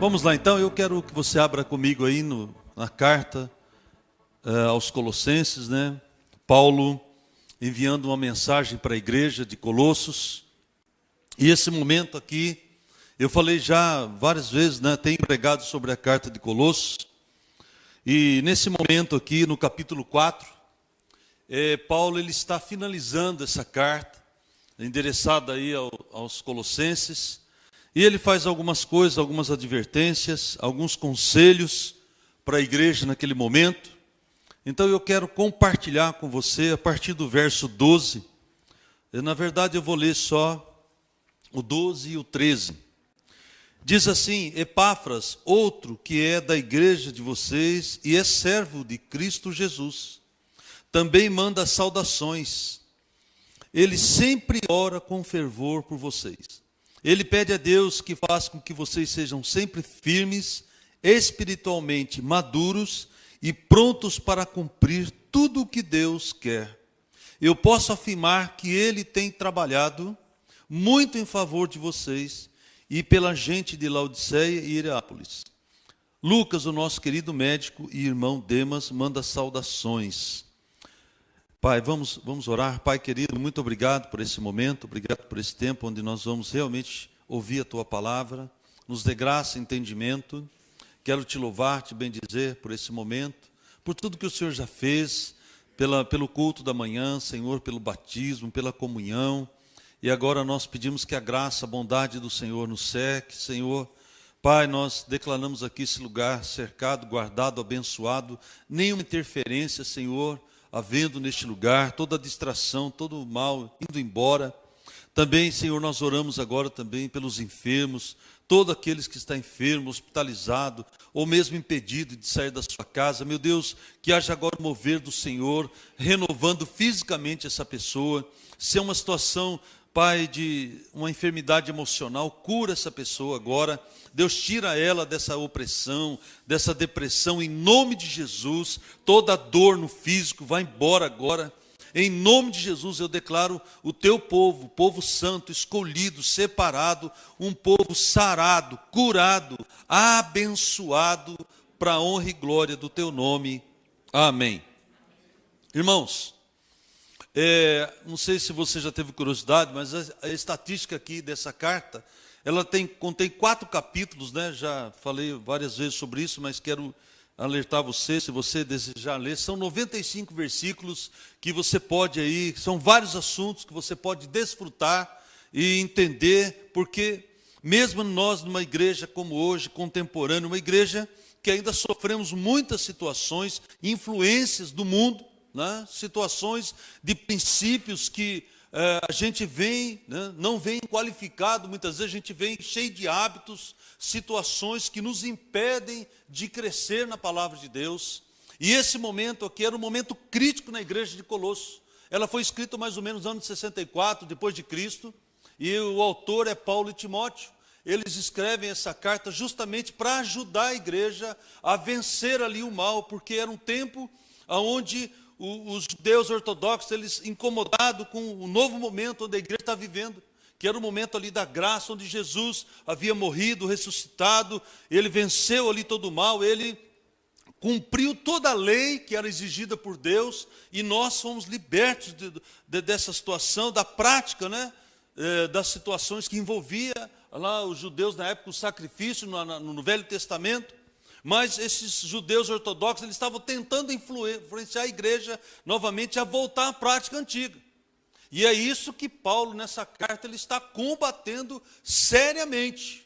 Vamos lá então, eu quero que você abra comigo aí na carta aos Colossenses, né? Paulo enviando uma mensagem para a igreja de Colossos. E esse momento aqui, eu falei já várias vezes, né? Tenho pregado sobre a carta de Colossos. E nesse momento aqui, no capítulo 4, Paulo ele está finalizando essa carta, endereçada aí aos Colossenses. E ele faz algumas coisas, algumas advertências, alguns conselhos para a igreja naquele momento. Então eu quero compartilhar com você a partir do verso 12. Na verdade eu vou ler só o 12 e o 13. Diz assim: Epáfras, outro que é da igreja de vocês e é servo de Cristo Jesus, também manda saudações. Ele sempre ora com fervor por vocês. Ele pede a Deus que faça com que vocês sejam sempre firmes, espiritualmente maduros e prontos para cumprir tudo o que Deus quer. Eu posso afirmar que Ele tem trabalhado muito em favor de vocês e pela gente de Laodiceia e Hierápolis. Lucas, o nosso querido médico e irmão Demas, manda saudações. Pai, vamos orar. Pai querido, muito obrigado por esse momento, obrigado por esse tempo onde nós vamos realmente ouvir a Tua palavra. Nos dê graça e entendimento. Quero Te louvar, Te bendizer por esse momento, por tudo que o Senhor já fez, pelo culto da manhã, Senhor, pelo batismo, pela comunhão. E agora nós pedimos que a graça, a bondade do Senhor nos cerque, Senhor. Pai, nós declaramos aqui esse lugar cercado, guardado, abençoado, nenhuma interferência, Senhor, havendo neste lugar, toda distração, todo o mal indo embora. Também, Senhor, nós oramos agora também pelos enfermos, todos aqueles que estão enfermos, hospitalizados, ou mesmo impedido de sair da sua casa. Meu Deus, que haja agora o mover do Senhor, renovando fisicamente essa pessoa. Se é uma situação, Pai, de uma enfermidade emocional, cura essa pessoa agora. Deus, tira ela dessa opressão, dessa depressão, em nome de Jesus. Toda dor no físico vai embora agora. Em nome de Jesus eu declaro o teu povo, povo santo, escolhido, separado, um povo sarado, curado, abençoado, para a honra e glória do teu nome. Amém. Irmãos, não sei se você já teve curiosidade, mas a estatística aqui dessa carta, ela contém 4 capítulos, né? Já falei várias vezes sobre isso, mas quero alertar você, se você desejar ler, são 95 versículos que você pode aí, são vários assuntos que você pode desfrutar e entender, porque mesmo nós numa igreja como hoje, contemporânea, uma igreja que ainda sofremos muitas situações, influências do mundo, né? Situações de princípios que a gente vem, né? Não vem qualificado, muitas vezes a gente vem cheio de hábitos, situações que nos impedem de crescer na palavra de Deus. E esse momento aqui era um momento crítico na igreja de Colossos. Ela foi escrita mais ou menos no ano de 64, depois de Cristo, e o autor é Paulo e Timóteo. Eles escrevem essa carta justamente para ajudar a igreja a vencer ali o mal, porque era um tempo onde os judeus ortodoxos, eles incomodados com o novo momento onde a igreja está vivendo, que era o momento ali da graça, onde Jesus havia morrido, ressuscitado, ele venceu ali todo o mal, ele cumpriu toda a lei que era exigida por Deus, e nós fomos libertos dessa situação, da prática, né, das situações que envolvia lá os judeus na época, o sacrifício no Velho Testamento. Mas esses judeus ortodoxos, eles estavam tentando influenciar a igreja novamente a voltar à prática antiga. E é isso que Paulo, nessa carta, ele está combatendo seriamente,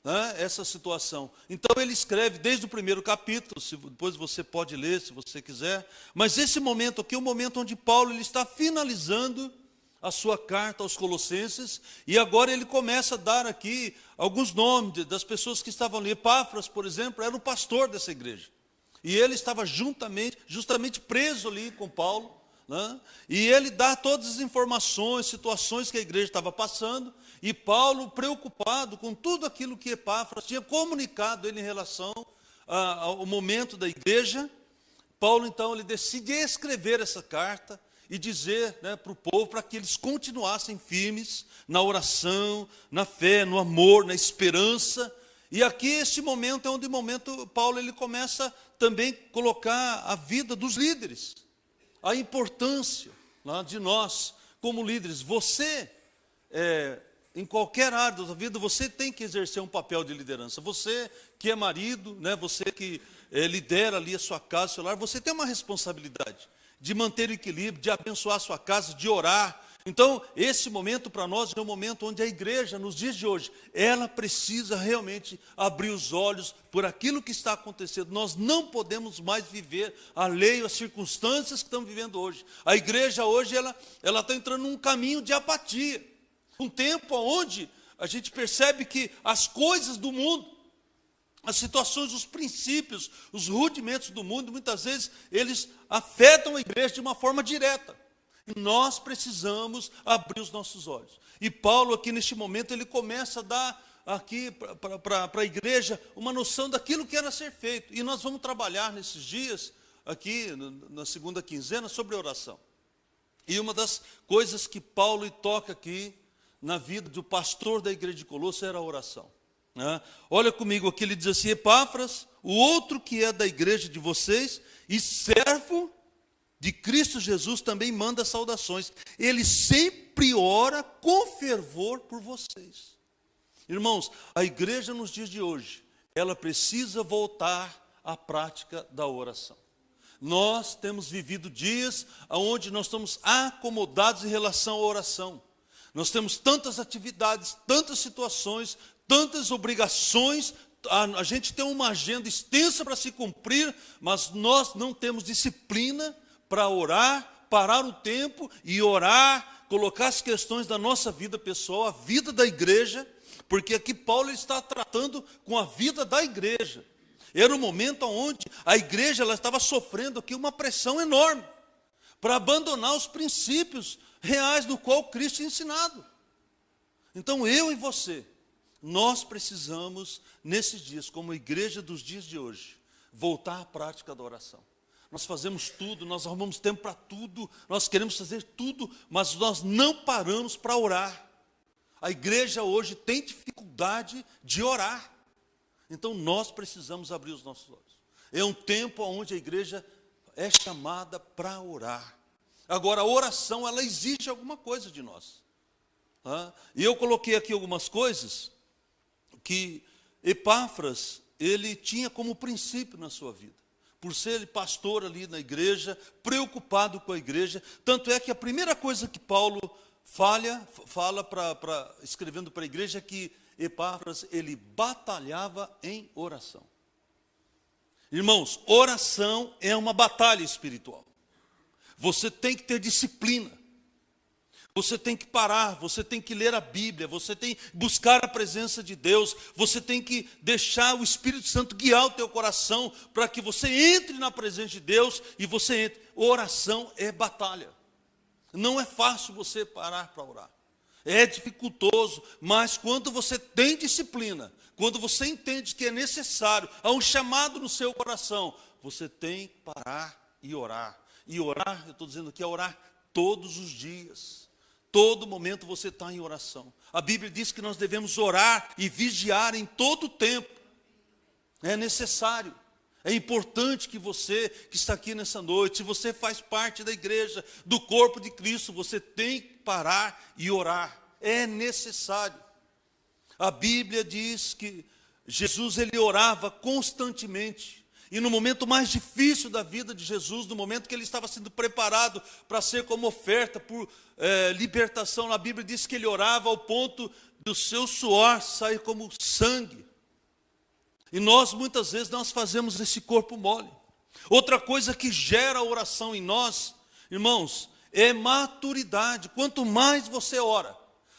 né, essa situação. Então ele escreve desde o primeiro capítulo, depois você pode ler se você quiser, mas esse momento aqui é o momento onde Paulo ele está finalizando a sua carta aos Colossenses, e agora ele começa a dar aqui alguns nomes das pessoas que estavam ali. Epáfras, por exemplo, era o pastor dessa igreja, e ele estava justamente preso ali com Paulo, né? E ele dá todas as informações, situações que a igreja estava passando, e Paulo, preocupado com tudo aquilo que Epáfras tinha comunicado ele em relação ao momento da igreja, Paulo então ele decide escrever essa carta, e dizer, né, para o povo, para que eles continuassem firmes na oração, na fé, no amor, na esperança, E aqui, este momento é onde Paulo ele começa também a colocar a vida dos líderes, a importância de nós como líderes. Você, em qualquer área da vida, você tem que exercer um papel de liderança. Você que é marido, né, você que lidera ali a sua casa, o seu lar, você tem uma responsabilidade de manter o equilíbrio, de abençoar a sua casa, de orar. Então, esse momento para nós é um momento onde a igreja, nos dias de hoje, ela precisa realmente abrir os olhos por aquilo que está acontecendo. Nós não podemos mais viver alheio às circunstâncias que estamos vivendo hoje. A igreja hoje, ela está entrando num caminho de apatia. Um tempo onde a gente percebe que as coisas do mundo, as situações, os princípios, os rudimentos do mundo, muitas vezes, eles afetam a igreja de uma forma direta. E nós precisamos abrir os nossos olhos. E Paulo aqui neste momento, ele começa a dar aqui para a igreja uma noção daquilo que era ser feito. E nós vamos trabalhar nesses dias, aqui na segunda quinzena, sobre oração. E uma das coisas que Paulo toca aqui na vida do pastor da igreja de Colosso era a oração. Olha comigo aqui, ele diz assim: Epáfras, o outro que é da igreja de vocês e servo de Cristo Jesus, também manda saudações. Ele sempre ora com fervor por vocês. Irmãos, a igreja nos dias de hoje, ela precisa voltar à prática da oração. Nós temos vivido dias onde nós estamos acomodados em relação à oração. Nós temos tantas atividades, tantas situações, tantas obrigações. A gente tem uma agenda extensa para se cumprir, mas nós não temos disciplina para orar, parar o tempo e orar, colocar as questões da nossa vida pessoal, a vida da igreja, porque aqui Paulo está tratando com a vida da igreja. Era um momento onde a igreja ela estava sofrendo aqui uma pressão enorme para abandonar os princípios reais do qual Cristo tinha ensinado. Então eu e você, nós precisamos, nesses dias, como igreja dos dias de hoje, voltar à prática da oração. Nós fazemos tudo, nós arrumamos tempo para tudo, nós queremos fazer tudo, mas nós não paramos para orar. A igreja hoje tem dificuldade de orar. Então nós precisamos abrir os nossos olhos. É um tempo onde a igreja é chamada para orar. Agora, a oração, ela exige alguma coisa de nós. E eu coloquei aqui algumas coisas que Epáfras, ele tinha como princípio na sua vida. Por ser pastor ali na igreja, preocupado com a igreja. Tanto é que a primeira coisa que Paulo fala escrevendo para a igreja é que Epáfras, ele batalhava em oração. Irmãos, oração é uma batalha espiritual. Você tem que ter disciplina. Você tem que parar, você tem que ler a Bíblia, você tem que buscar a presença de Deus, você tem que deixar o Espírito Santo guiar o teu coração para que você entre na presença de Deus e você entre. Oração é batalha. Não é fácil você parar para orar. É dificultoso, mas quando você tem disciplina, quando você entende que é necessário, há um chamado no seu coração, você tem que parar e orar. E orar, eu estou dizendo aqui, é orar todos os dias. Todo momento você está em oração. A Bíblia diz que nós devemos orar e vigiar em todo o tempo. É necessário. É importante que você que está aqui nessa noite, se você faz parte da igreja, do corpo de Cristo, você tem que parar e orar. É necessário. A Bíblia diz que Jesus ele orava constantemente. E no momento mais difícil da vida de Jesus, no momento que ele estava sendo preparado para ser como oferta por libertação, a Bíblia diz que ele orava ao ponto do seu suor sair como sangue. E nós muitas vezes nós fazemos esse corpo mole. Outra coisa que gera oração em nós, irmãos, é maturidade. Quanto mais você ora,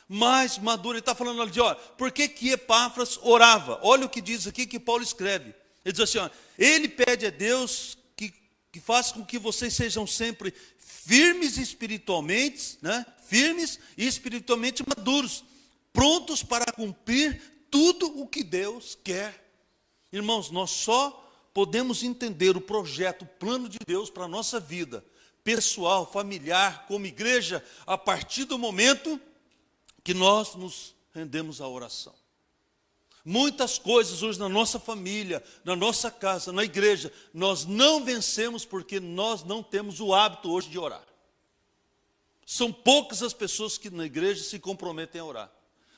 mais maduro. Ele está falando ali de por que Epáfras orava? Olha o que diz aqui que Paulo escreve. Ele diz assim, ele pede a Deus que faça com que vocês sejam sempre firmes espiritualmente, firmes e espiritualmente maduros, prontos para cumprir tudo o que Deus quer. Irmãos, nós só podemos entender o projeto, o plano de Deus para a nossa vida, pessoal, familiar, como igreja, a partir do momento que nós nos rendemos à oração. Muitas coisas hoje na nossa família, na nossa casa, na igreja, nós não vencemos porque nós não temos o hábito hoje de orar. São poucas as pessoas que na igreja se comprometem a orar.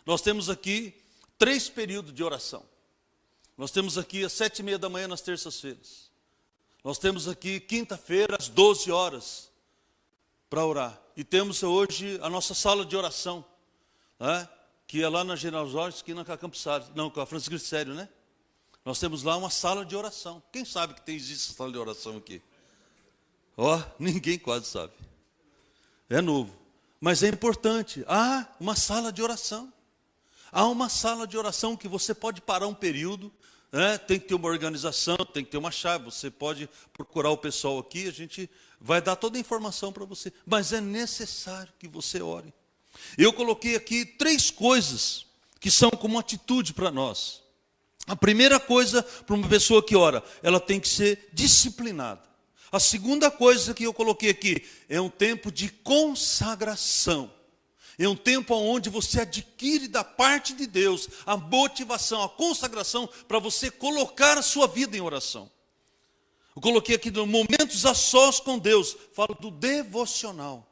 Nós temos aqui 3 períodos de oração. Nós temos aqui às 7h30 da manhã nas terças-feiras. Nós temos aqui quinta-feira às 12 horas para orar. E temos hoje a nossa sala de oração, né? Que é lá na General Jorge, esquina com a Campos Salles, não, com a Francisco Glicério, né? Nós temos lá uma sala de oração. Quem sabe que existe essa sala de oração aqui? Ninguém quase sabe. É novo. Mas é importante. Há uma sala de oração. Há uma sala de oração que você pode parar um período, né? Tem que ter uma organização, tem que ter uma chave. Você pode procurar o pessoal aqui, a gente vai dar toda a informação para você. Mas é necessário que você ore. Eu coloquei aqui 3 coisas que são como atitude para nós. A primeira coisa para uma pessoa que ora, ela tem que ser disciplinada. A segunda coisa que eu coloquei aqui é um tempo de consagração. É um tempo onde você adquire da parte de Deus a motivação, a consagração para você colocar a sua vida em oração. Eu coloquei aqui no momentos a sós com Deus, falo do devocional.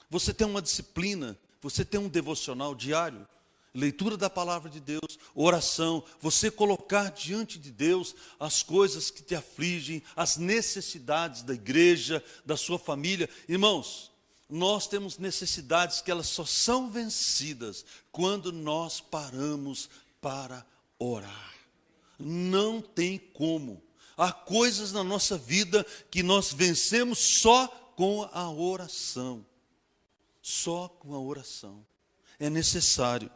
Você tem uma disciplina, você tem um devocional diário, leitura da palavra de Deus, oração, você colocar diante de Deus as coisas que te afligem, as necessidades da igreja, da sua família. Irmãos, nós temos necessidades que elas só são vencidas quando nós paramos para orar. Não tem como. Há coisas na nossa vida que nós vencemos só com a oração. Só com a oração. É necessário.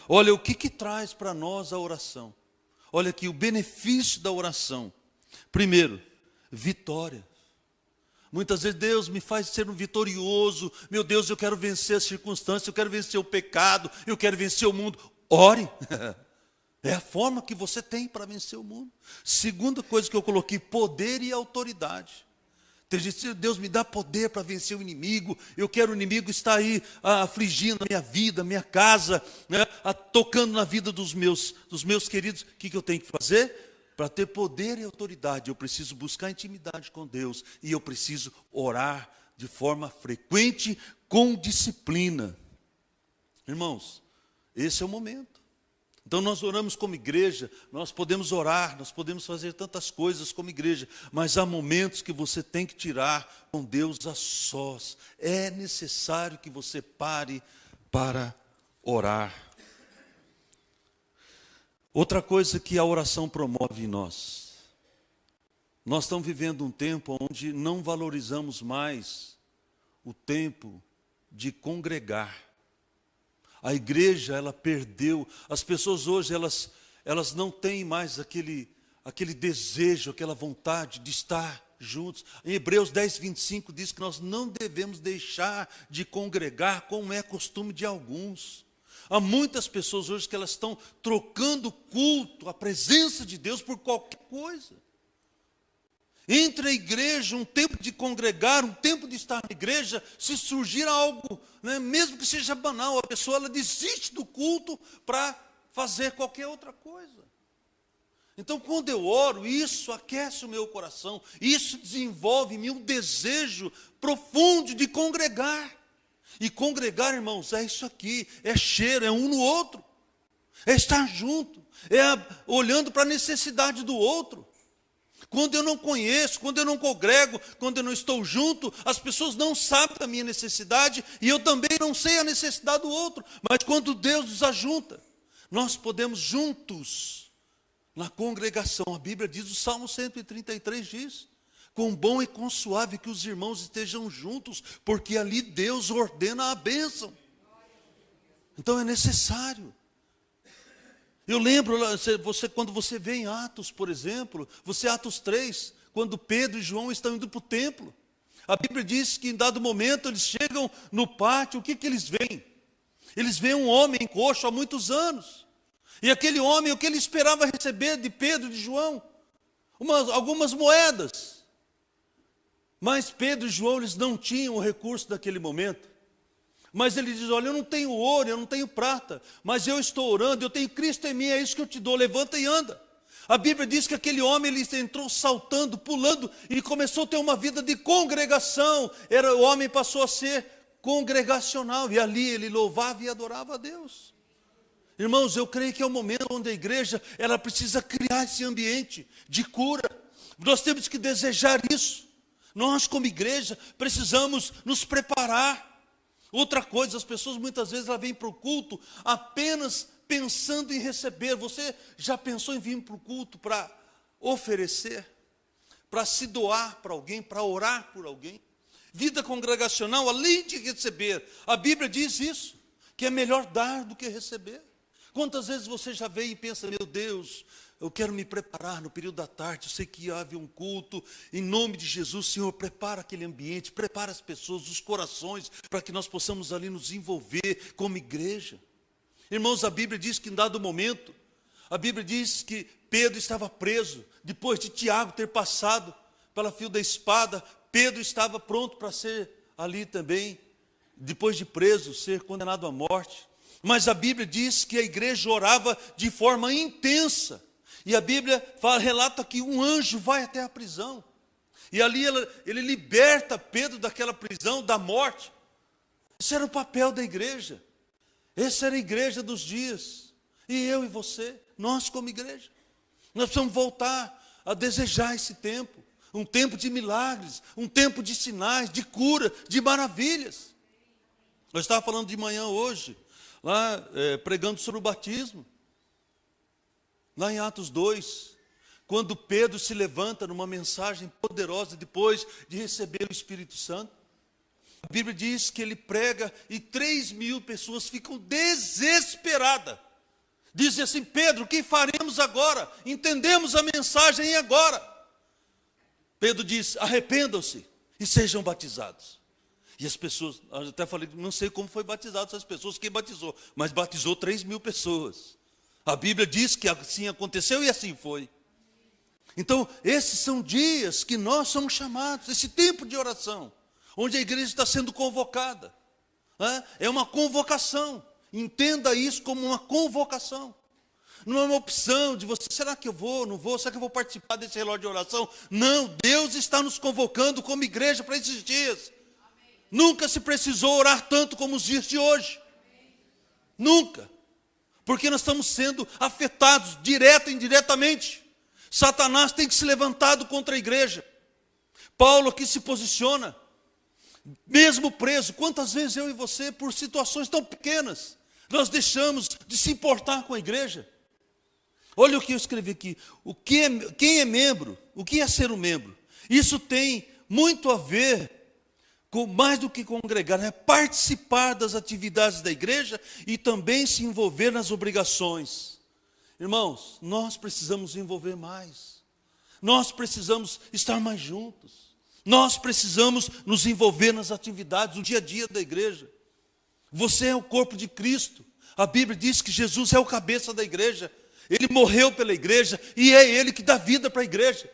Olha, o que traz para nós a oração? Olha aqui, o benefício da oração. Primeiro, vitória. Muitas vezes Deus me faz ser um vitorioso. Meu Deus, eu quero vencer as circunstâncias, eu quero vencer o pecado, eu quero vencer o mundo. Ore. É a forma que você tem para vencer o mundo. Segunda coisa que eu coloquei, poder e autoridade. Deus me dá poder para vencer o inimigo. Eu quero o inimigo estar aí afligindo a minha vida, a minha casa, né? Tocando na vida dos meus queridos. O que eu tenho que fazer? Para ter poder e autoridade, eu preciso buscar intimidade com Deus. E eu preciso orar de forma frequente, com disciplina. Irmãos, esse é o momento. Então nós oramos como igreja, nós podemos orar, nós podemos fazer tantas coisas como igreja, mas há momentos que você tem que tirar com Deus a sós. É necessário que você pare para orar. Outra coisa que a oração promove em nós. Nós estamos vivendo um tempo onde não valorizamos mais o tempo de congregar. A igreja, ela perdeu. As pessoas hoje, elas não têm mais aquele desejo, aquela vontade de estar juntos. Em Hebreus 10:25 diz que nós não devemos deixar de congregar, como é costume de alguns. Há muitas pessoas hoje que elas estão trocando o culto, a presença de Deus por qualquer coisa. Entre a igreja, um tempo de congregar, um tempo de estar na igreja, se surgir algo, né, mesmo que seja banal, a pessoa ela desiste do culto para fazer qualquer outra coisa. Então, quando eu oro, isso aquece o meu coração, isso desenvolve em mim um desejo profundo de congregar. E congregar, irmãos, é isso aqui, é cheiro, é um no outro, é estar junto, é olhando para a necessidade do outro. Quando eu não conheço, quando eu não congrego, quando eu não estou junto, as pessoas não sabem da minha necessidade e eu também não sei a necessidade do outro. Mas quando Deus nos ajunta, nós podemos juntos, na congregação. A Bíblia diz, o Salmo 133 diz, quão bom e quão suave que os irmãos estejam juntos, porque ali Deus ordena a bênção. Então é necessário. Eu lembro, quando você vê em Atos, por exemplo, Atos 3, quando Pedro e João estão indo para o templo. A Bíblia diz que em dado momento eles chegam no pátio, o que eles veem? Eles veem um homem coxo há muitos anos. E aquele homem, o que ele esperava receber de Pedro e de João? Algumas moedas. Mas Pedro e João, eles não tinham o recurso daquele momento. Mas ele diz, olha, eu não tenho ouro, eu não tenho prata, mas eu estou orando, eu tenho Cristo em mim, é isso que eu te dou, levanta e anda. A Bíblia diz que aquele homem, ele entrou saltando, pulando, e começou a ter uma vida de congregação. O homem passou a ser congregacional, e ali ele louvava e adorava a Deus. Irmãos, eu creio que é o momento onde a igreja, ela precisa criar esse ambiente de cura. Nós temos que desejar isso. Nós, como igreja, precisamos nos preparar. Outra coisa, as pessoas muitas vezes elas vêm para o culto apenas pensando em receber. Você já pensou em vir para o culto para oferecer? Para se doar para alguém, para orar por alguém? Vida congregacional, além de receber, a Bíblia diz isso, que é melhor dar do que receber. Quantas vezes você já veio e pensa, meu Deus, eu quero me preparar no período da tarde, eu sei que havia um culto, em nome de Jesus, Senhor, prepara aquele ambiente, prepara as pessoas, os corações, para que nós possamos ali nos envolver como igreja. Irmãos, a Bíblia diz que em dado momento, a Bíblia diz que Pedro estava preso, depois de Tiago ter passado pela fio da espada, Pedro estava pronto para ser ali também, depois de preso, ser condenado à morte. Mas a Bíblia diz que a igreja orava de forma intensa. E a Bíblia relata que um anjo vai até a prisão. E ali ele liberta Pedro daquela prisão, da morte. Esse era o papel da igreja. Essa era a igreja dos dias. E eu e você, nós como igreja. Nós precisamos voltar a desejar esse tempo. Um tempo de milagres, um tempo de sinais, de cura, de maravilhas. Eu estava falando de manhã hoje, lá pregando sobre o batismo. Lá em Atos 2, quando Pedro se levanta numa mensagem poderosa depois de receber o Espírito Santo, a Bíblia diz que ele prega e 3.000 pessoas ficam desesperadas. Dizem assim, Pedro, o que faremos agora? Entendemos a mensagem e agora? Pedro diz, arrependam-se e sejam batizados. E as pessoas, eu até falei, não sei como foi batizado essas pessoas, quem batizou, mas batizou 3.000 pessoas. A Bíblia diz que assim aconteceu e assim foi. Então, esses são dias que nós somos chamados, esse tempo de oração, onde a igreja está sendo convocada. É uma convocação, entenda isso como uma convocação. Não é uma opção de você, será que eu vou, não vou, será que eu vou participar desse relógio de oração? Não, Deus está nos convocando como igreja para esses dias. Amém. Nunca se precisou orar tanto como os dias de hoje. Amém. Nunca. Porque nós estamos sendo afetados, direto e indiretamente. Satanás tem que se levantado contra a igreja. Paulo aqui se posiciona, mesmo preso. Quantas vezes eu e você, por situações tão pequenas, nós deixamos de se importar com a igreja? Olha o que eu escrevi aqui. Quem é membro? O que é ser um membro? Isso tem muito a ver com mais do que congregar, é participar das atividades da igreja e também se envolver nas obrigações. Irmãos, nós precisamos envolver mais. Nós precisamos estar mais juntos. Nós precisamos nos envolver nas atividades, no dia a dia da igreja. Você é o corpo de Cristo. A Bíblia diz que Jesus é o cabeça da igreja. Ele morreu pela igreja e é Ele que dá vida para a igreja.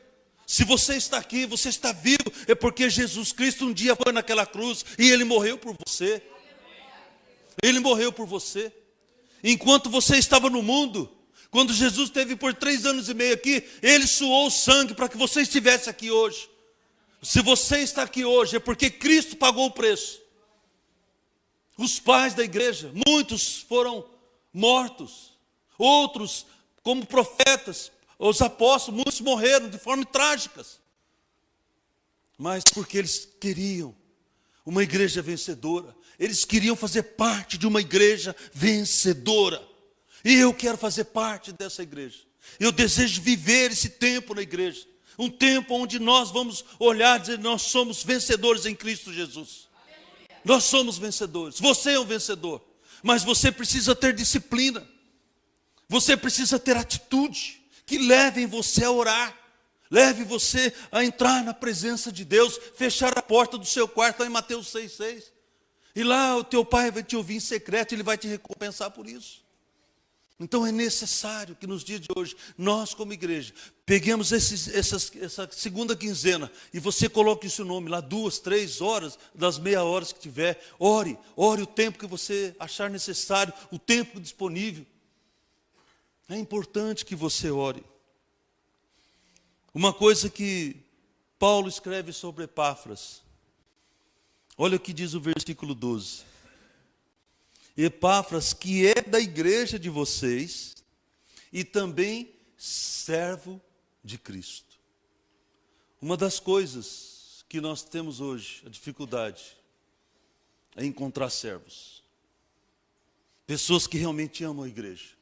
Se você está aqui, você está vivo, é porque Jesus Cristo um dia foi naquela cruz e Ele morreu por você. Ele morreu por você. Enquanto você estava no mundo, quando Jesus esteve por 3 anos e meio aqui, Ele suou o sangue para que você estivesse aqui hoje. Se você está aqui hoje, é porque Cristo pagou o preço. Os pais da igreja, muitos foram mortos, outros como profetas, os apóstolos, muitos morreram de forma trágicas. Mas porque eles queriam uma igreja vencedora. Eles queriam fazer parte de uma igreja vencedora. E eu quero fazer parte dessa igreja. Eu desejo viver esse tempo na igreja. Um tempo onde nós vamos olhar e dizer, nós somos vencedores em Cristo Jesus. Aleluia. Nós somos vencedores. Você é um vencedor. Mas você precisa ter disciplina. Você precisa ter atitude que leve você a orar, leve você a entrar na presença de Deus, fechar a porta do seu quarto, lá em Mateus 6,6. E lá o teu pai vai te ouvir em secreto, ele vai te recompensar por isso. Então é necessário que nos dias de hoje, nós como igreja, peguemos essa segunda quinzena e você coloque o seu nome lá 2, 3 horas, das meia horas que tiver. Ore o tempo que você achar necessário, o tempo disponível. É importante que você ore. Uma coisa que Paulo escreve sobre Epáfras. Olha o que diz o versículo 12. Epáfras, que é da igreja de vocês e também servo de Cristo. Uma das coisas que nós temos hoje, a dificuldade, é encontrar servos. Pessoas que realmente amam a igreja.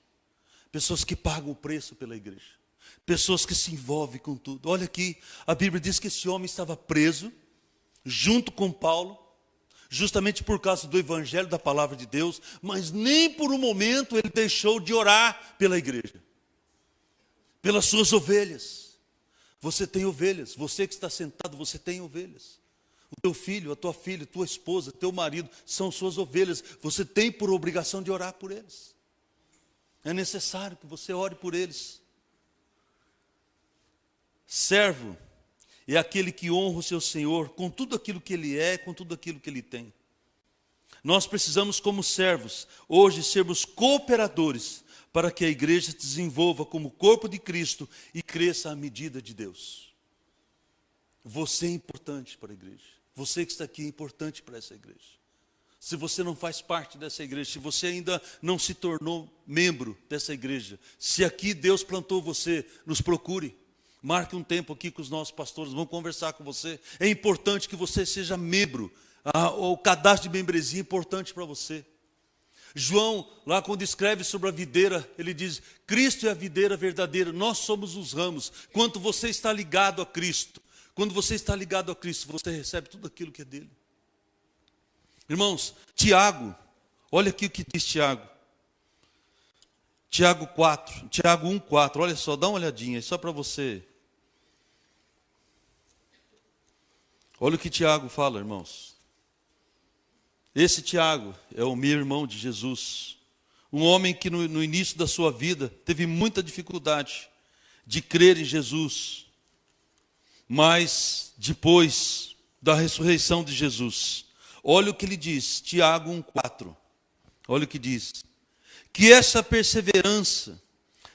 Pessoas que pagam o preço pela igreja. Pessoas que se envolvem com tudo. Olha aqui, a Bíblia diz que esse homem estava preso, junto com Paulo, justamente por causa do evangelho da palavra de Deus, mas nem por um momento ele deixou de orar pela igreja, pelas suas ovelhas. Você tem ovelhas, você que está sentado, você tem ovelhas. O teu filho, a tua filha, tua esposa, teu marido, são suas ovelhas. Você tem por obrigação de orar por eles. É necessário que você ore por eles. Servo é aquele que honra o seu Senhor com tudo aquilo que ele é, com tudo aquilo que ele tem. Nós precisamos, como servos, hoje sermos cooperadores para que a igreja se desenvolva como corpo de Cristo e cresça à medida de Deus. Você é importante para a igreja. Você que está aqui é importante para essa igreja. Se você não faz parte dessa igreja, se você ainda não se tornou membro dessa igreja, se aqui Deus plantou você, nos procure. Marque um tempo aqui com os nossos pastores, vamos conversar com você. É importante que você seja membro. O cadastro de membresia é importante para você. João, lá quando escreve sobre a videira, ele diz: Cristo é a videira verdadeira, nós somos os ramos. Quando você está ligado a Cristo, você recebe tudo aquilo que é dele. Irmãos, Tiago, olha aqui o que diz Tiago. Tiago 1:4, olha só, dá uma olhadinha, só para você. Olha o que Tiago fala, irmãos. Esse Tiago é o meu irmão de Jesus. Um homem que no início da sua vida teve muita dificuldade de crer em Jesus. Mas depois da ressurreição de Jesus, olha o que ele diz, Tiago 1:4. Olha o que diz. Que essa perseverança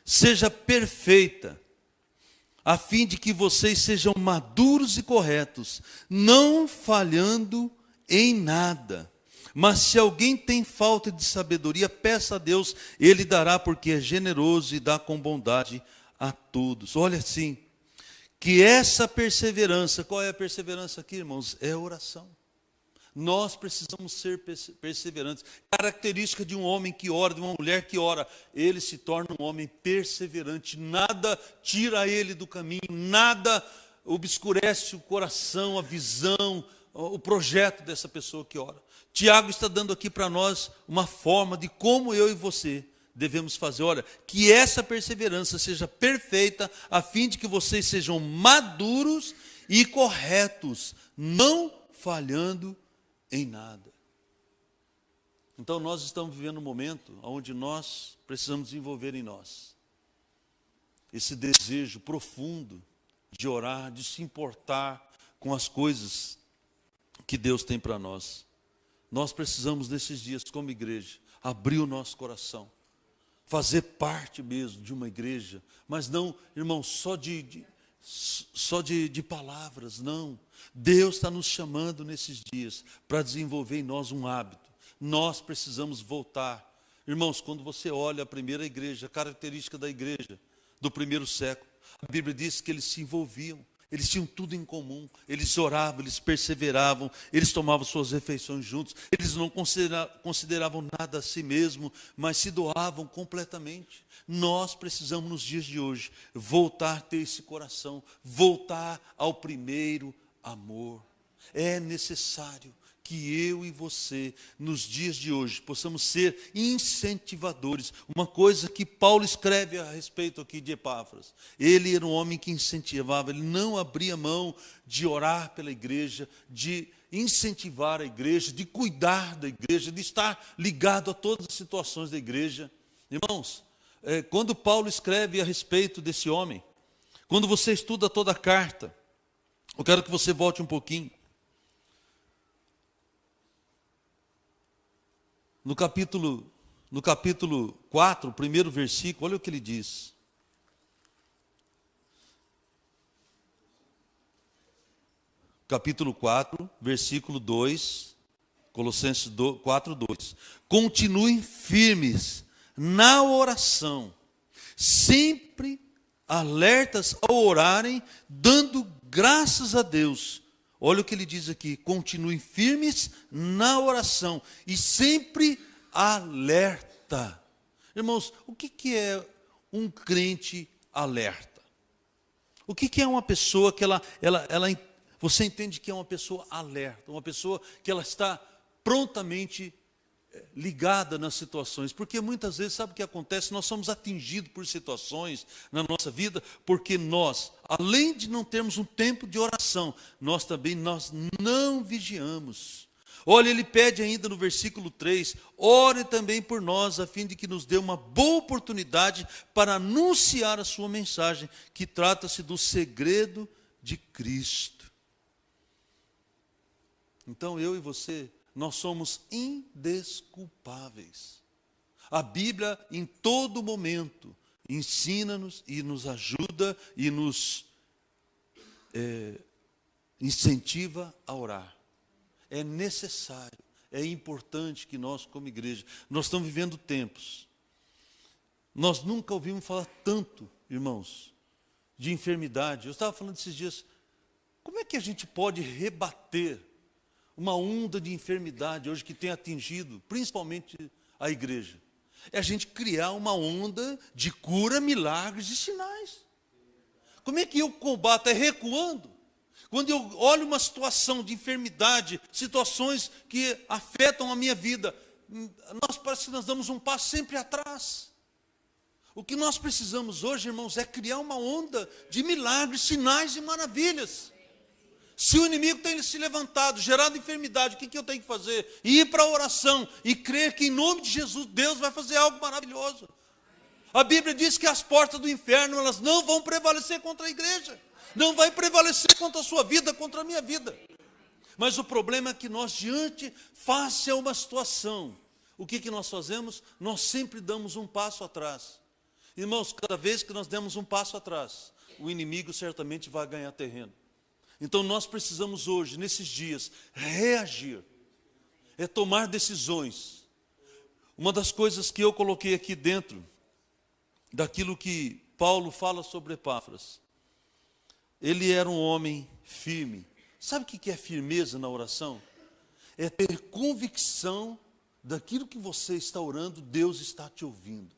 seja perfeita, a fim de que vocês sejam maduros e corretos, não falhando em nada. Mas se alguém tem falta de sabedoria, peça a Deus, Ele dará, porque é generoso e dá com bondade a todos. Olha assim, que essa perseverança, qual é a perseverança aqui, irmãos? É a oração. Nós precisamos ser perseverantes. Característica de um homem que ora, de uma mulher que ora, ele se torna um homem perseverante. Nada tira ele do caminho, nada obscurece o coração, a visão, o projeto dessa pessoa que ora. Tiago está dando aqui para nós uma forma de como eu e você devemos fazer. Olha, que essa perseverança seja perfeita, a fim de que vocês sejam maduros e corretos, não falhando em nada. Então nós estamos vivendo um momento onde nós precisamos desenvolver em nós esse desejo profundo de orar, de se importar com as coisas que Deus tem para nós. Nós precisamos nesses dias, como igreja, abrir o nosso coração, fazer parte mesmo de uma igreja, mas não, irmão, só de palavras, não. Deus está nos chamando nesses dias para desenvolver em nós um hábito. Nós precisamos voltar. Irmãos, quando você olha a primeira igreja, a característica da igreja do primeiro século, a Bíblia diz que eles se envolviam, eles tinham tudo em comum, eles oravam, eles perseveravam, eles tomavam suas refeições juntos, eles não consideravam nada a si mesmo, mas se doavam completamente. Nós precisamos nos dias de hoje voltar a ter esse coração, voltar ao primeiro amor. É necessário que eu e você, nos dias de hoje, possamos ser incentivadores. Uma coisa que Paulo escreve a respeito aqui de Epáfras. Ele era um homem que incentivava, ele não abria mão de orar pela igreja, de incentivar a igreja, de cuidar da igreja, de estar ligado a todas as situações da igreja. Irmãos, quando Paulo escreve a respeito desse homem, quando você estuda toda a carta, eu quero que você volte um pouquinho. No capítulo 4, primeiro versículo, olha o que ele diz. Capítulo 4, versículo 2, Colossenses 4, 2. Continuem firmes na oração, sempre alertas ao orarem, dando graças a Deus. Olha o que ele diz aqui: continuem firmes na oração e sempre alerta. Irmãos, o que é um crente alerta? O que é uma pessoa que você entende que é uma pessoa alerta, uma pessoa que ela está prontamente ligada nas situações? Porque muitas vezes, sabe o que acontece? Nós somos atingidos por situações na nossa vida, porque nós, além de não termos um tempo de oração, nós não vigiamos. Olha, ele pede ainda no versículo 3, ore também por nós, a fim de que nos dê uma boa oportunidade para anunciar a sua mensagem, que trata-se do segredo de Cristo. Então eu e você, nós somos indesculpáveis. A Bíblia, em todo momento, ensina-nos e nos ajuda e nos incentiva a orar. É necessário, é importante que nós, como igreja, nós estamos vivendo tempos. Nós nunca ouvimos falar tanto, irmãos, de enfermidade. Eu estava falando esses dias, como é que a gente pode rebater uma onda de enfermidade hoje que tem atingido principalmente a igreja? É a gente criar uma onda de cura, milagres e sinais. Como é que eu combato? É recuando. Quando eu olho uma situação de enfermidade, situações que afetam a minha vida, parece que nós damos um passo sempre atrás. O que nós precisamos hoje, irmãos, é criar uma onda de milagres, sinais e maravilhas. Se o inimigo tem se levantado, gerado enfermidade, o que eu tenho que fazer? Ir para a oração e crer que em nome de Jesus, Deus vai fazer algo maravilhoso. A Bíblia diz que as portas do inferno, elas não vão prevalecer contra a igreja. Não vai prevalecer contra a sua vida, contra a minha vida. Mas o problema é que nós, face a uma situação, o que nós fazemos? Nós sempre damos um passo atrás. Irmãos, cada vez que nós demos um passo atrás, o inimigo certamente vai ganhar terreno. Então nós precisamos hoje, nesses dias, reagir. É tomar decisões. Uma das coisas que eu coloquei aqui dentro, daquilo que Paulo fala sobre Epáfras, ele era um homem firme. Sabe o que é firmeza na oração? É ter convicção daquilo que você está orando, Deus está te ouvindo.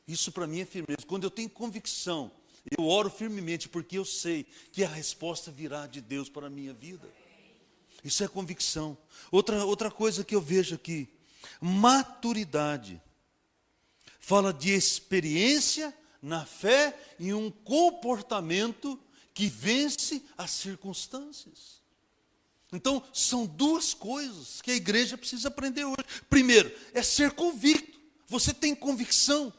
Isso para mim é firmeza. Quando eu tenho convicção, eu oro firmemente, porque eu sei que a resposta virá de Deus para a minha vida. Isso é convicção. Outra coisa que eu vejo aqui, maturidade. Fala de experiência na fé e um comportamento que vence as circunstâncias. Então, são duas coisas que a igreja precisa aprender hoje. Primeiro, é ser convicto. Você tem convicção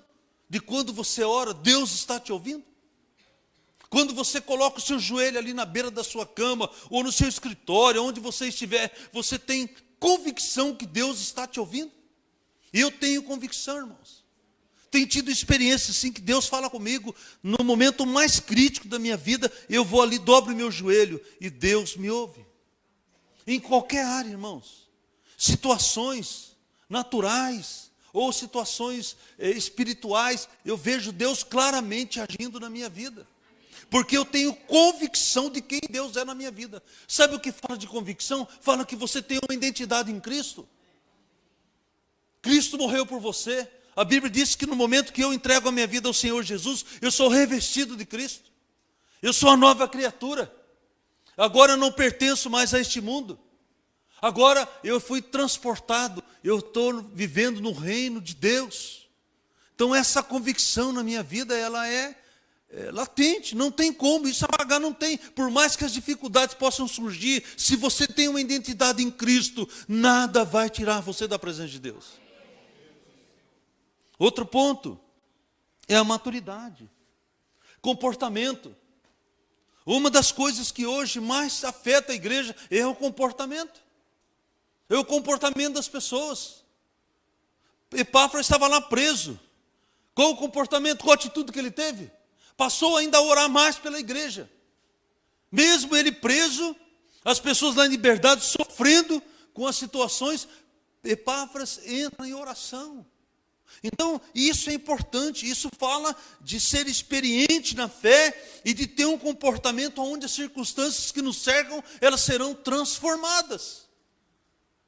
de quando você ora, Deus está te ouvindo? Quando você coloca o seu joelho ali na beira da sua cama, ou no seu escritório, onde você estiver, você tem convicção que Deus está te ouvindo? Eu tenho convicção, irmãos. Tenho tido experiência assim, que Deus fala comigo, no momento mais crítico da minha vida, eu vou ali, dobro meu joelho, e Deus me ouve. Em qualquer área, irmãos. Situações naturais, ou situações espirituais, eu vejo Deus claramente agindo na minha vida. Porque eu tenho convicção de quem Deus é na minha vida. Sabe o que fala de convicção? Fala que você tem uma identidade em Cristo. Cristo morreu por você. A Bíblia diz que no momento que eu entrego a minha vida ao Senhor Jesus, eu sou revestido de Cristo. Eu sou a nova criatura. Agora eu não pertenço mais a este mundo. Agora eu fui transportado, eu estou vivendo no reino de Deus. Então essa convicção na minha vida, ela é latente, não tem como, isso apagar não tem. Por mais que as dificuldades possam surgir, se você tem uma identidade em Cristo, nada vai tirar você da presença de Deus. Outro ponto é a maturidade, comportamento. Uma das coisas que hoje mais afeta a igreja é o comportamento. É o comportamento das pessoas. Epáfras estava lá preso. Qual o comportamento, qual a atitude que ele teve? Passou ainda a orar mais pela igreja. Mesmo ele preso, as pessoas lá em liberdade sofrendo com as situações, Epáfras entra em oração. Então, isso é importante, isso fala de ser experiente na fé e de ter um comportamento onde as circunstâncias que nos cercam, elas serão transformadas.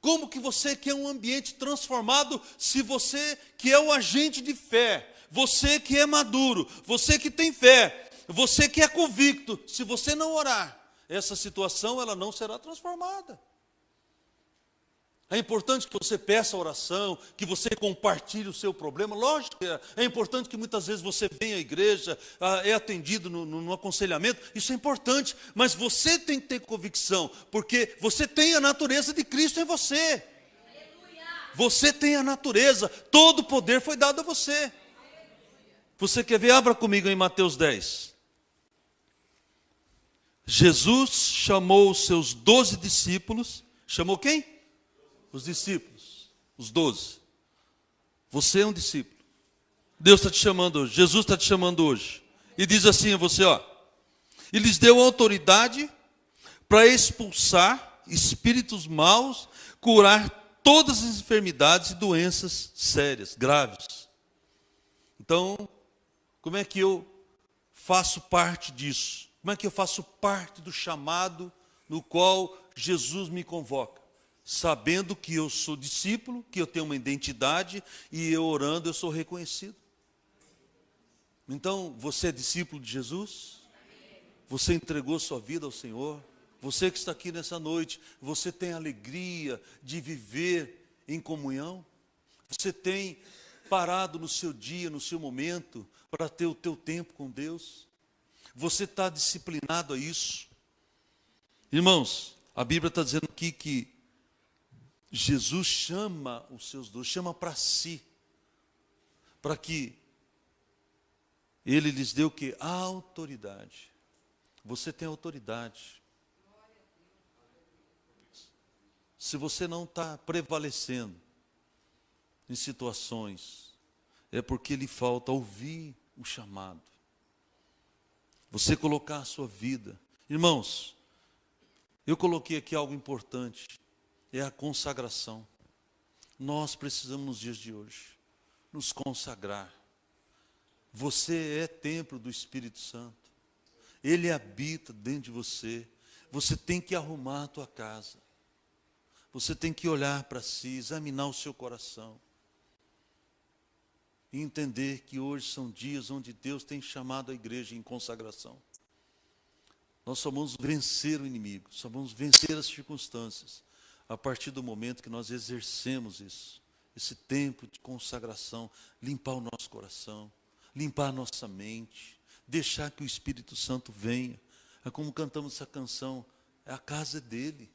Como que você quer um ambiente transformado se você que é o agente de fé, você que é maduro, você que tem fé, você que é convicto, se você não orar, essa situação ela não será transformada. É importante que você peça oração, que você compartilhe o seu problema. Lógico que é importante que muitas vezes você venha à igreja, é atendido no aconselhamento. Isso é importante, mas você tem que ter convicção, porque você tem a natureza de Cristo em você. Você tem a natureza, todo o poder foi dado a você. Você quer ver? Abra comigo em Mateus 10. Jesus chamou os seus 12 discípulos. Chamou quem? Os discípulos, os 12. Você é um discípulo. Deus está te chamando hoje, Jesus está te chamando hoje. E diz assim a você, ó. E lhes deu autoridade para expulsar espíritos maus, curar todas as enfermidades e doenças sérias, graves. Então, como é que eu faço parte disso? Como é que eu faço parte do chamado no qual Jesus me convoca? Sabendo que eu sou discípulo, que eu tenho uma identidade, e eu orando eu sou reconhecido. Então, você é discípulo de Jesus? Você entregou sua vida ao Senhor? Você que está aqui nessa noite, você tem alegria de viver em comunhão? Você tem parado no seu dia, no seu momento, para ter o teu tempo com Deus? Você está disciplinado a isso? Irmãos, a Bíblia está dizendo aqui que Jesus chama os seus 12, chama para si, para que Ele lhes dê o quê? A autoridade. Você tem autoridade. Se você não está prevalecendo em situações, é porque lhe falta ouvir o chamado. Você colocar a sua vida. Irmãos, eu coloquei aqui algo importante. É a consagração. Nós precisamos nos dias de hoje nos consagrar. Você é templo do Espírito Santo. Ele habita dentro de você. Você tem que arrumar a tua casa. Você tem que olhar para si, examinar o seu coração. E entender que hoje são dias onde Deus tem chamado a igreja em consagração. Nós só vamos vencer o inimigo, só vamos vencer as circunstâncias a partir do momento que nós exercemos isso, esse tempo de consagração, limpar o nosso coração, limpar a nossa mente, deixar que o Espírito Santo venha. É como cantamos essa canção, a casa é dele.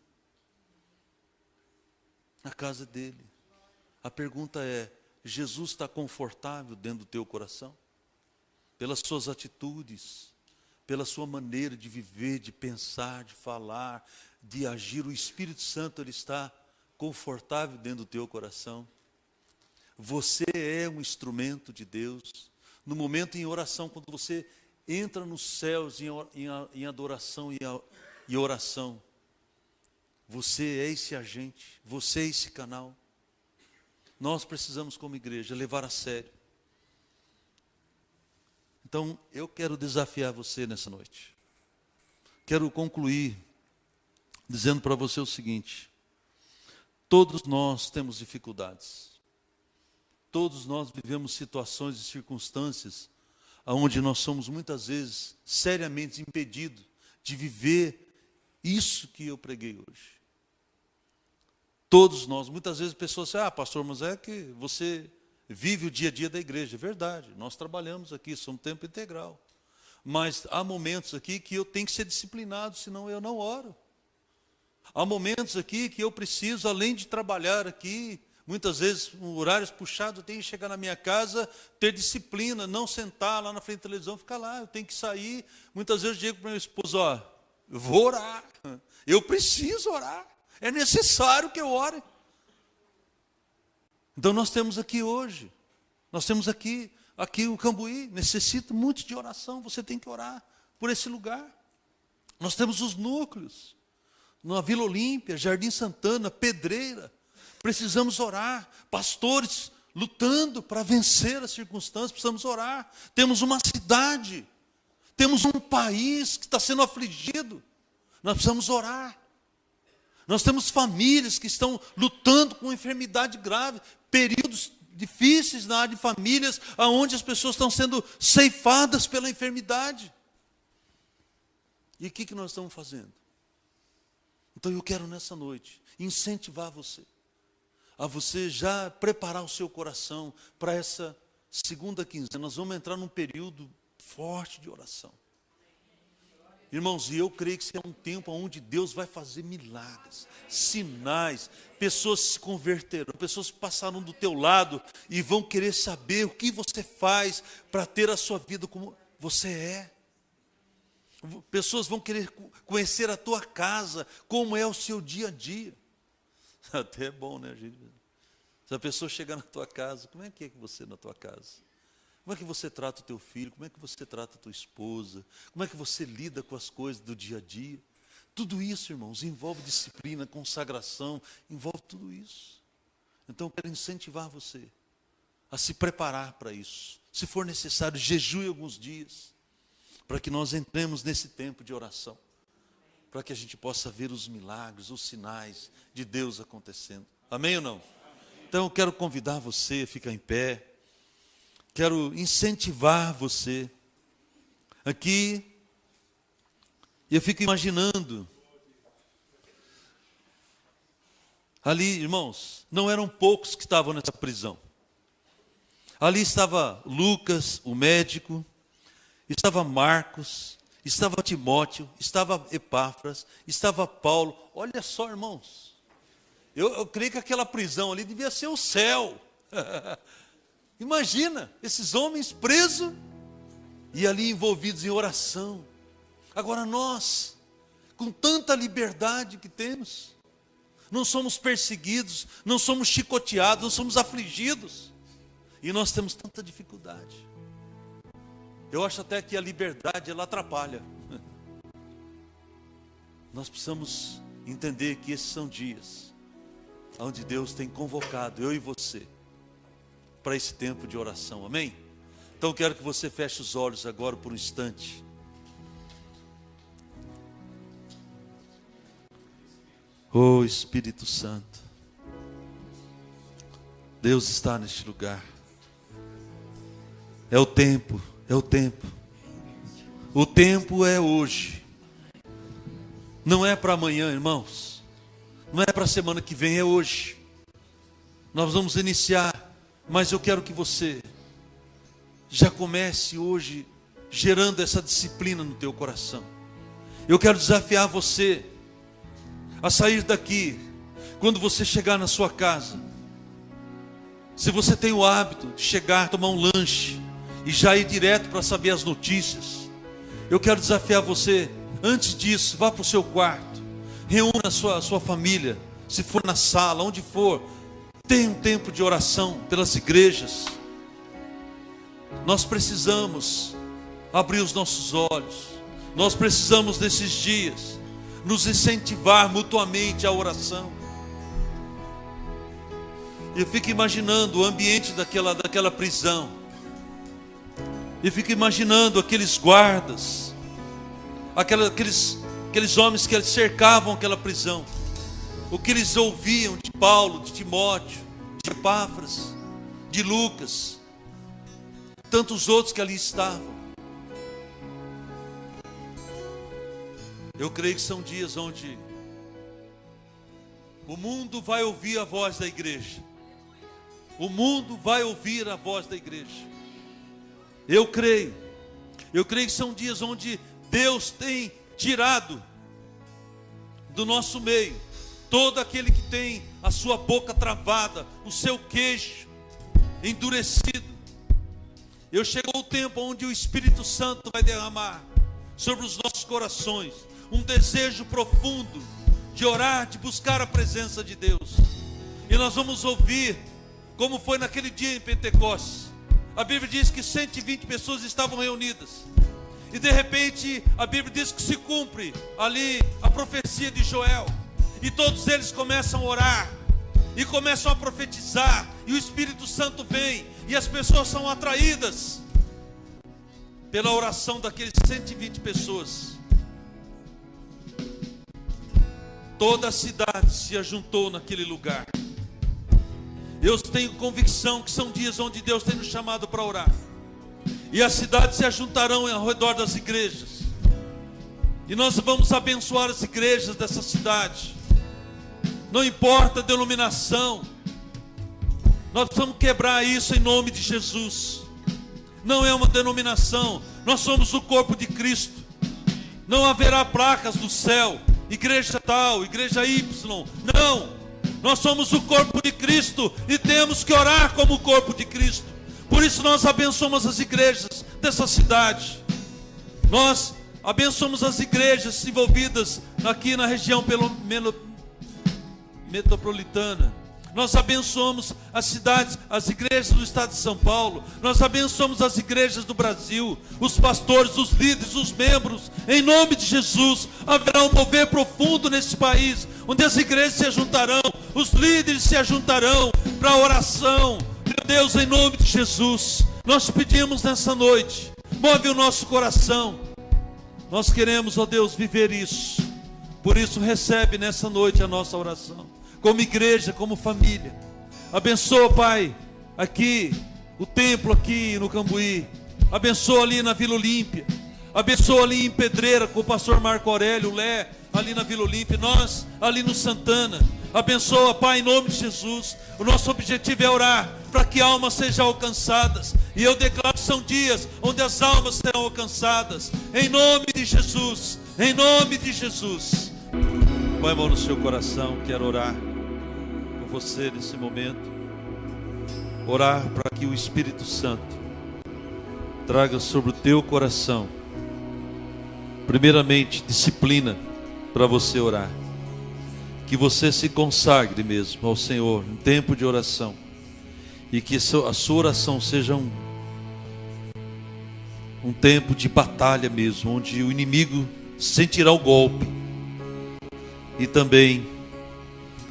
A casa é dele. A pergunta é, Jesus está confortável dentro do teu coração? Pelas suas atitudes, pela sua maneira de viver, de pensar, de falar, de agir, o Espírito Santo ele está confortável dentro do teu coração. Você é um instrumento de Deus. No momento em oração, quando você entra nos céus em adoração e oração, você é esse agente, você é esse canal. Nós precisamos, como igreja, levar a sério. Então, eu quero desafiar você nessa noite. Quero concluir dizendo para você o seguinte: todos nós temos dificuldades. Todos nós vivemos situações e circunstâncias onde nós somos muitas vezes seriamente impedidos de viver isso que eu preguei hoje. Todos nós, muitas vezes pessoas dizem, pastor, mas é que você vive o dia a dia da igreja. É verdade, nós trabalhamos aqui, somos tempo integral. Mas há momentos aqui que eu tenho que ser disciplinado, senão eu não oro. Há momentos aqui que eu preciso, além de trabalhar aqui, Muitas vezes, horários puxados, eu tenho que chegar na minha casa, ter disciplina, não sentar lá na frente da televisão, ficar lá, eu tenho que sair. Muitas vezes eu digo para meu esposo, ó, eu vou orar, eu preciso orar, é necessário que eu ore. Então nós temos aqui hoje, nós temos aqui o Cambuí, necessita muito de oração, você tem que orar por esse lugar. Nós temos os núcleos, na Vila Olímpia, Jardim Santana, Pedreira, precisamos orar, pastores lutando para vencer as circunstâncias, precisamos orar. Temos uma cidade, temos um país que está sendo afligido, nós precisamos orar. Nós temos famílias que estão lutando com enfermidade grave, períodos difíceis na área de famílias, onde as pessoas estão sendo ceifadas pela enfermidade. E o que nós estamos fazendo? Então eu quero nessa noite incentivar você, a você já preparar o seu coração para essa segunda quinzena. Nós vamos entrar num período forte de oração. Irmãos, e eu creio que esse é um tempo onde Deus vai fazer milagres, sinais, pessoas se converterão, pessoas passaram do teu lado e vão querer saber o que você faz para ter a sua vida como você é. Pessoas vão querer conhecer a tua casa, como é o seu dia a dia. Até é bom, né, gente? Se a pessoa chegar na tua casa, como é que você na tua casa? Como é que você trata o teu filho? Como é que você trata a tua esposa? Como é que você lida com as coisas do dia a dia? Tudo isso, irmãos, envolve disciplina, consagração, envolve tudo isso. Então eu quero incentivar você a se preparar para isso. Se for necessário, jejue alguns dias, para que nós entremos nesse tempo de oração, para que a gente possa ver os milagres, os sinais de Deus acontecendo. Amém ou não? Então eu quero convidar você a ficar em pé. Quero incentivar você. Aqui, eu fico imaginando. Ali, irmãos, não eram poucos que estavam nessa prisão. Ali estava Lucas, o médico, estava Marcos, estava Timóteo, estava Epáfras, estava Paulo. Olha só, irmãos, eu creio que aquela prisão ali devia ser o céu. Imagina, esses homens presos e ali envolvidos em oração. Agora nós, com tanta liberdade que temos, não somos perseguidos, não somos chicoteados, não somos afligidos. E nós temos tanta dificuldade. Eu acho até que a liberdade, ela atrapalha. Nós precisamos entender que esses são dias onde Deus tem convocado eu e você para esse tempo de oração, amém? Então eu quero que você feche os olhos agora por um instante. Oh Espírito Santo, Deus está neste lugar. É o tempo, é o tempo. O tempo é hoje. Não é para amanhã, irmãos. Não é para a semana que vem, é hoje. Nós vamos iniciar. Mas eu quero que você já comece hoje gerando essa disciplina no teu coração. Eu quero desafiar você a sair daqui, quando você chegar na sua casa. Se você tem o hábito de chegar, tomar um lanche e já ir direto para saber as notícias, eu quero desafiar você, antes disso, vá para o seu quarto, reúna a sua família, se for na sala, onde for. Tenha um tempo de oração pelas igrejas. Nós precisamos abrir os nossos olhos. Nós precisamos nesses dias nos incentivar mutuamente à oração. Eu fico imaginando o ambiente daquela prisão. Eu fico imaginando aqueles guardas, aqueles homens que cercavam aquela prisão. O que eles ouviam de Paulo, de Timóteo, de Epáfras, de Lucas, tantos outros que ali estavam. Eu creio que são dias onde o mundo vai ouvir a voz da igreja. O mundo vai ouvir a voz da igreja. Eu creio que são dias onde Deus tem tirado do nosso meio todo aquele que tem a sua boca travada, o seu queixo endurecido. Chegou o tempo onde o Espírito Santo vai derramar sobre os nossos corações um desejo profundo de orar, de buscar a presença de Deus. E nós vamos ouvir como foi naquele dia em Pentecostes. A Bíblia diz que 120 pessoas estavam reunidas. E de repente a Bíblia diz que se cumpre ali a profecia de Joel. E todos eles começam a orar e começam a profetizar. E o Espírito Santo vem e as pessoas são atraídas pela oração daqueles 120 pessoas. Toda a cidade se ajuntou naquele lugar. Eu tenho convicção que são dias onde Deus tem nos chamado para orar. E as cidades se ajuntarão ao redor das igrejas. E nós vamos abençoar as igrejas dessa cidade. Não importa a denominação. Nós precisamos quebrar isso em nome de Jesus. Não é uma denominação. Nós somos o corpo de Cristo. Não haverá placas do céu. Igreja tal, igreja Y. Não. Nós somos o corpo de Cristo. E temos que orar como o corpo de Cristo. Por isso nós abençoamos as igrejas dessa cidade. Nós abençoamos as igrejas envolvidas aqui na região metropolitana. Nós abençoamos as cidades, as igrejas do estado de São Paulo. Nós abençoamos as igrejas do Brasil, os pastores, os líderes, os membros. Em nome de Jesus, haverá um mover profundo nesse país, onde as igrejas se ajuntarão, os líderes se ajuntarão para a oração. Meu Deus, em nome de Jesus, nós te pedimos nessa noite, move o nosso coração. Nós queremos, ó Deus, viver isso. Por isso recebe nessa noite a nossa oração, como igreja, como família. Abençoa, Pai, aqui, o templo aqui no Cambuí. Abençoa ali na Vila Olímpia. Abençoa ali em Pedreira com o pastor Marco Aurélio, Lé, ali na Vila Olímpia. Nós, ali no Santana. Abençoa, Pai, em nome de Jesus. O nosso objetivo é orar para que almas sejam alcançadas. E eu declaro que são dias onde as almas serão alcançadas. Em nome de Jesus. Em nome de Jesus. Põe a mão no seu coração. Quero orar por você nesse momento. Orar para que o Espírito Santo traga sobre o teu coração, primeiramente, disciplina para você orar. Que você se consagre mesmo ao Senhor em tempo de oração. E que a sua oração seja um tempo de batalha mesmo, onde o inimigo sentirá o golpe. E também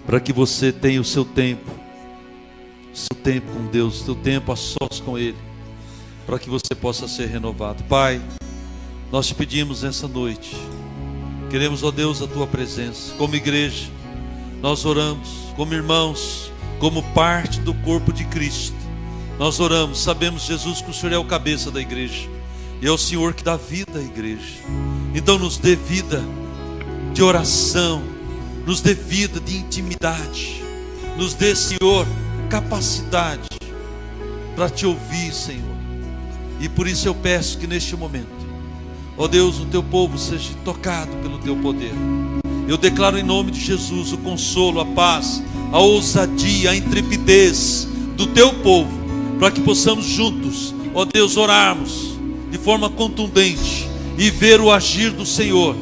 para que você tenha o seu tempo com Deus, o seu tempo a sós com Ele, para que você possa ser renovado. Pai, nós te pedimos nessa noite, queremos, ó Deus, a tua presença. Como igreja, nós oramos, como irmãos, como parte do corpo de Cristo. Nós oramos, sabemos, Jesus, que o Senhor é o cabeça da igreja, e é o Senhor que dá vida à igreja. Então nos dê vida de oração, nos dê vida de intimidade, nos dê, Senhor, capacidade para te ouvir, Senhor. E por isso eu peço que neste momento, ó Deus, o teu povo seja tocado pelo teu poder. Eu declaro em nome de Jesus o consolo, a paz, a ousadia, a intrepidez do teu povo, para que possamos juntos, ó Deus, orarmos de forma contundente e ver o agir do Senhor,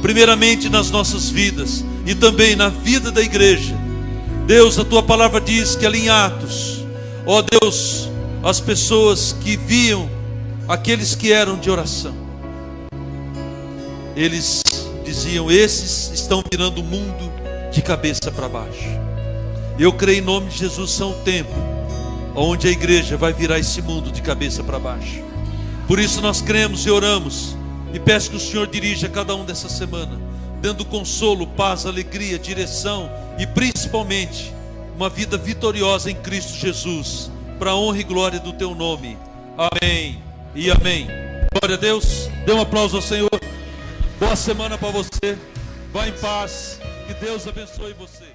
primeiramente nas nossas vidas e também na vida da igreja. Deus, a tua palavra diz que ali em Atos, ó Deus, as pessoas que viam aqueles que eram de oração, eles diziam: esses estão virando o mundo de cabeça para baixo. Eu creio em nome de Jesus, são o tempo onde a igreja vai virar esse mundo de cabeça para baixo. Por isso nós cremos e oramos, e peço que o Senhor dirija cada um dessa semana, dando consolo, paz, alegria, direção e principalmente uma vida vitoriosa em Cristo Jesus, para a honra e glória do teu nome. Amém e amém. Glória a Deus. Dê um aplauso ao Senhor. Boa semana para você. Vá em paz. Que Deus abençoe você.